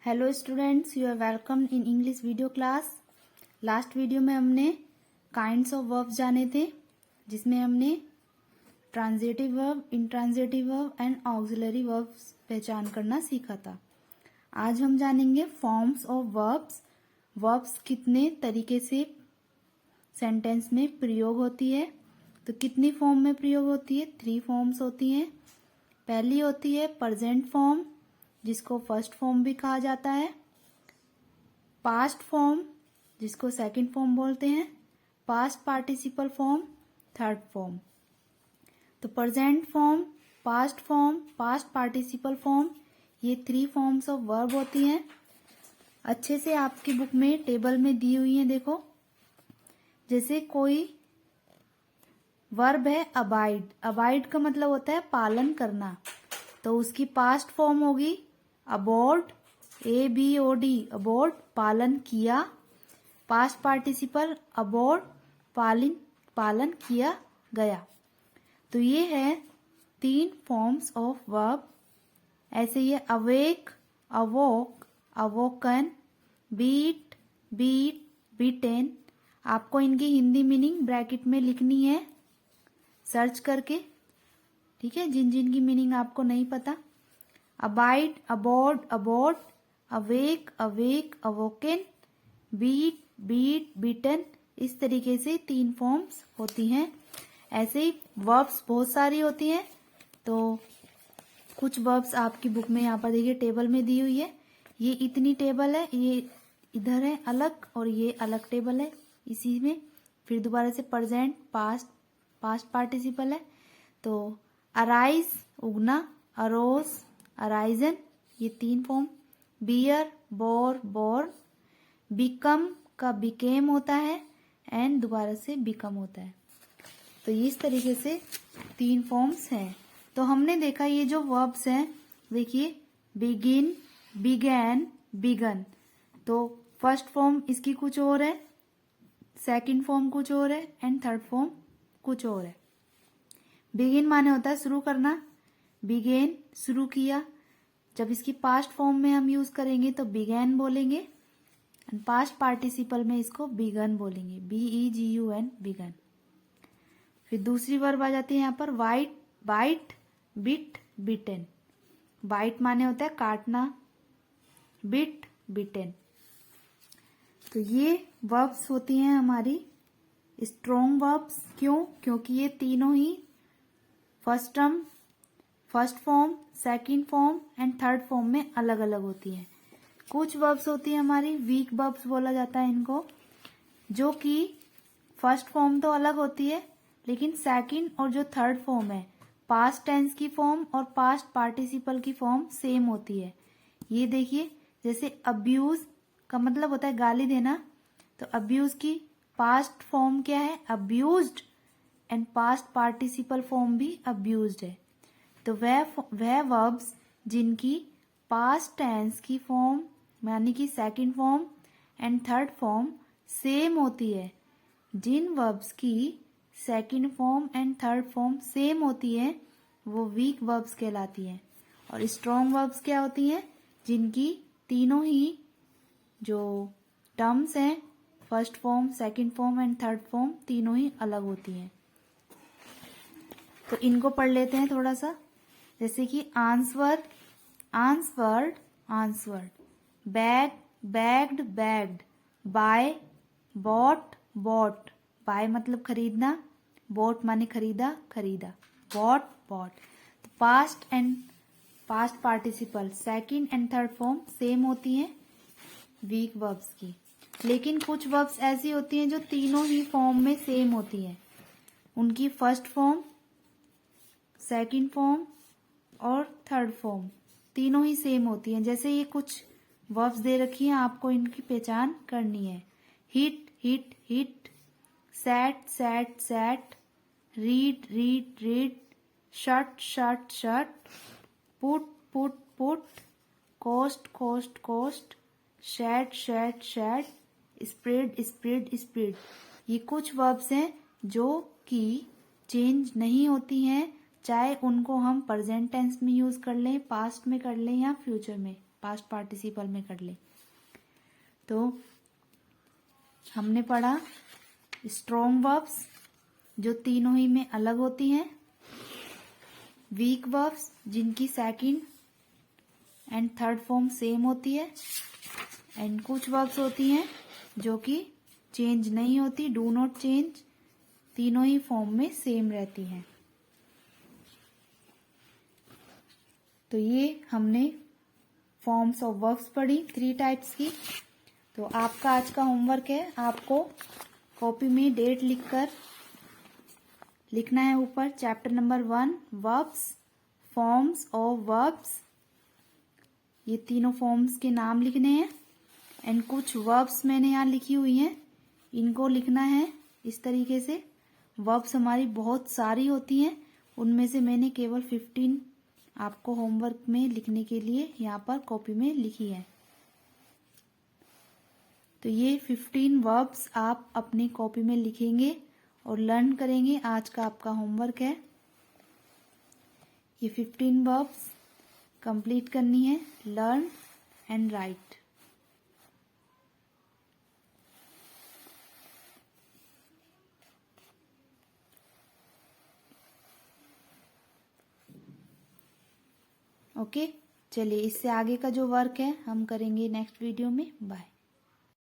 Hello students, you are welcome in English video class. Last video में हमने kinds of verbs जाने थे, जिसमें हमने transitive verb, intransitive verb and auxiliary verbs पहचान करना सीखा था। आज हम जानेंगे फॉर्म्स ऑफ वर्ब्स। वर्ब्स कितने तरीके से सेंटेंस में प्रयोग होती है। तो कितनी फॉर्म में प्रयोग होती है? 3 फॉर्म्स होती हैं। पहली होती है प्रेजेंट फॉर्म, जिसको फर्स्ट फॉर्म भी कहा जाता है। पास्ट फॉर्म, जिसको सेकंड फॉर्म बोलते हैं। Past participle form, third form. तो present form, past form, past participle form, ये 3 फॉर्म्स ऑफ वर्ब होती हैं। अच्छे से आपकी बुक में टेबल में दी हुई है, देखो। जैसे कोई वर्ब है अबाइड। अबाइड का मतलब होता है पालन करना, तो उसकी पास्ट फॉर्म होगी अबोर्ड, ABOD, अबोर्ड, पालन किया। पास्ट पार्टिसिपल अबोर्ड, पालन किया गया। तो ये है 3 फॉर्म्स ऑफ वर्ब। ऐसे ये अवेक, अवोक, अवोकन, बीट, बीटेन। आपको इनकी हिंदी मीनिंग ब्रैकेट में लिखनी है सर्च करके, ठीक है, जिन जिन की मीनिंग आपको नहीं पता। Abide, abode, abode, awake, awoken, beat, beaten. इस तरीके से 3 फॉर्म्स होती हैं। ऐसे ही वर्ब्स बहुत सारी होती हैं। तो कुछ वर्ब्स आपकी बुक में यहाँ पर देखिए टेबल में दी हुई है। ये इतनी टेबल है, ये इधर है अलग और ये अलग टेबल है इसी में। फिर दोबारा से प्रेजेंट, पास्ट पार्टिसिपल है। तो अराइज, उगना, अरोज, अराइजन, ये 3 फॉर्म। बियर, बोर्न, बिकम का बिकेम होता है एंड दोबारा से बिकम होता है। तो इस तरीके से 3 फॉर्म्स हैं। तो हमने देखा ये जो वर्ब्स हैं, देखिए बिगिन, बिगैन, बिगन। तो फर्स्ट फॉर्म इसकी कुछ और है, सेकंड फॉर्म कुछ और है एंड थर्ड फॉर्म कुछ और है। बिगिन माने होता है शुरू करना, बिगेन शुरू किया। जब इसकी पास्ट फॉर्म में हम यूज करेंगे तो बिगैन बोलेंगे, एंड पास्ट पार्टिसिपल में इसको बिगन बोलेंगे, BEGUN, बिगन। फिर दूसरी वर्ब आ जाती है यहाँ पर वाइट, बाइट, बिट, बिटेन। बाइट माने होता है काटना, बिट, बिटेन। तो ये वर्ब्स होती हैं हमारी स्ट्रॉन्ग वर्ब्स। क्यों? क्योंकि ये तीनों ही first form, second form and third form में अलग अलग होती हैं। कुछ वर्ब्स होती है हमारी वीक वर्ब्स बोला जाता है इनको, जो कि फर्स्ट फॉर्म तो अलग होती है लेकिन सेकंड और जो थर्ड फॉर्म है, पास्ट टेंस की फॉर्म और पास्ट पार्टिसिपल की फॉर्म सेम होती है। ये देखिए, जैसे अब्यूज का मतलब होता है गाली देना, तो अब्यूज की पास्ट फॉर्म क्या है? Abused, and past participle form भी अब्यूज्ड है। तो वह वर्ब्स जिनकी पास्ट टेंस की फॉर्म यानी कि second form and third form same होती है, जिन वर्ब्स की second form and third form same होती है, वो वीक वर्ब्स कहलाती हैं। और स्ट्रॉन्ग वर्ब्स क्या होती हैं? जिनकी तीनों ही जो टर्म्स हैं, first form, second form and third form, तीनों ही अलग होती हैं। तो इनको पढ़ लेते हैं थोड़ा सा। जैसे कि answered, beg, begged, begged, buy, bought, bought. Buy मतलब खरीदना, बॉट माने खरीदा, बॉट। तो past and past participle second and third form same होती हैं वीक वर्ब्स की। लेकिन कुछ वर्ब्स ऐसी होती हैं जो तीनों ही फॉर्म में सेम होती हैं। उनकी फर्स्ट फॉर्म, सेकंड फॉर्म और थर्ड फॉर्म तीनों ही सेम होती हैं। जैसे ये कुछ वर्ब्स दे रखी हैं, आपको इनकी पहचान करनी है। Hit, set, read, shirt, put, cost, shed, spread. ये कुछ वर्ब्स हैं जो कि चेंज नहीं होती हैं चाहे उनको हम प्रेजेंट टेंस में यूज कर लें, पास्ट में कर लें या फ्यूचर में पास्ट पार्टिसिपल में कर लें। तो हमने पढ़ा स्ट्रॉन्ग वर्ब्स जो तीनों ही में अलग होती हैं, वीक वर्ब्स जिनकी second and third form same होती है, एंड कुछ वर्ब्स होती हैं जो कि चेंज नहीं होती, डू नॉट चेंज, तीनों ही फॉर्म में सेम रहती हैं। तो ये हमने फॉर्म्स ऑफ वर्ब्स पढ़ी 3 टाइप्स की। तो आपका आज का होमवर्क है, आपको कॉपी में डेट लिखकर लिखना है ऊपर chapter number 1 verbs, forms of verbs, ये तीनों फॉर्म्स के नाम लिखने हैं। एंड कुछ वर्ब्स मैंने यहाँ लिखी हुई हैं, इनको लिखना है इस तरीके से। वर्ब्स हमारी बहुत सारी होती हैं, उनमें से मैंने केवल 15 आपको होमवर्क में लिखने के लिए यहाँ पर कॉपी में लिखी है। तो ये 15 वर्ब्स आप अपनी कॉपी में लिखेंगे और लर्न करेंगे। आज का आपका होमवर्क है, ये 15 वर्ब्स कंप्लीट करनी है, लर्न एंड राइट। ओके, चलिए इससे आगे का जो वर्क है हम करेंगे नेक्स्ट वीडियो में। बाय।